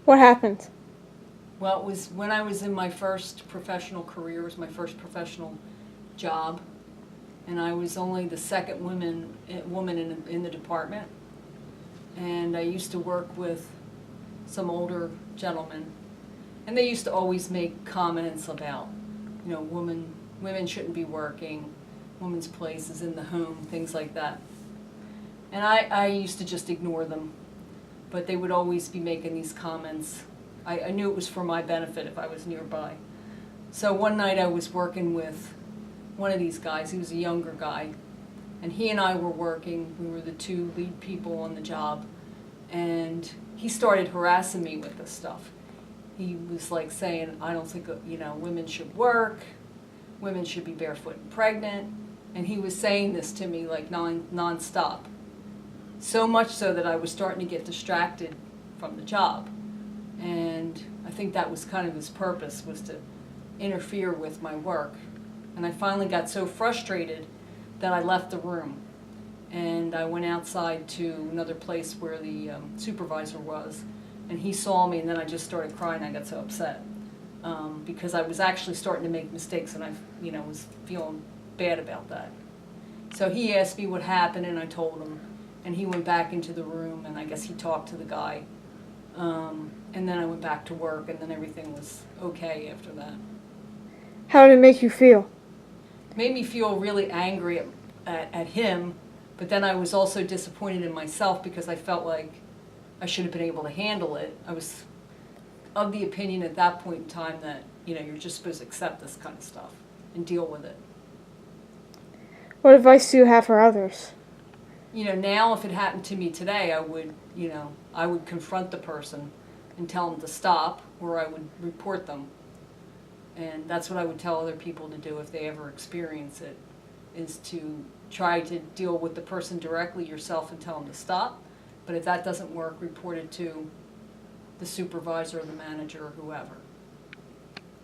What happened? Well, it was when I was in my first professional career, it was my first professional job, and I was only the second woman in the department. And I used to work with some older gentlemen, and they used to always make comments about, women shouldn't be working, women's place is in the home, things like that. And I used to just ignore them, but they would always be making these comments. I knew it was for my benefit if I was nearby. So one night I was working with one of these guys. He was a younger guy, and he and I were working. We were the two lead people on the job, and he started harassing me with this stuff. He was like saying, I don't think, women should work, women should be barefoot and pregnant, and he was saying this to me like non-stop. So much so that I was starting to get distracted from the job. And I think that was kind of his purpose, was to interfere with my work. And I finally got so frustrated that I left the room. And I went outside to another place where the supervisor was. And he saw me, and then I just started crying. I got so upset because I was actually starting to make mistakes, and I was feeling bad about that. So he asked me what happened, and I told him. And he went back into the room, and I guess he talked to the guy. And then I went back to work, and then everything was okay after that. How did it make you feel? It made me feel really angry at him, but then I was also disappointed in myself because I felt like I should have been able to handle it. I was of the opinion at that point in time that, you're just supposed to accept this kind of stuff and deal with it. What advice do you have for others? Now if it happened to me today, I would confront the person and tell them to stop, or I would report them. And that's what I would tell other people to do if they ever experience it, is to try to deal with the person directly yourself and tell them to stop. But if that doesn't work, report it to the supervisor or the manager or whoever.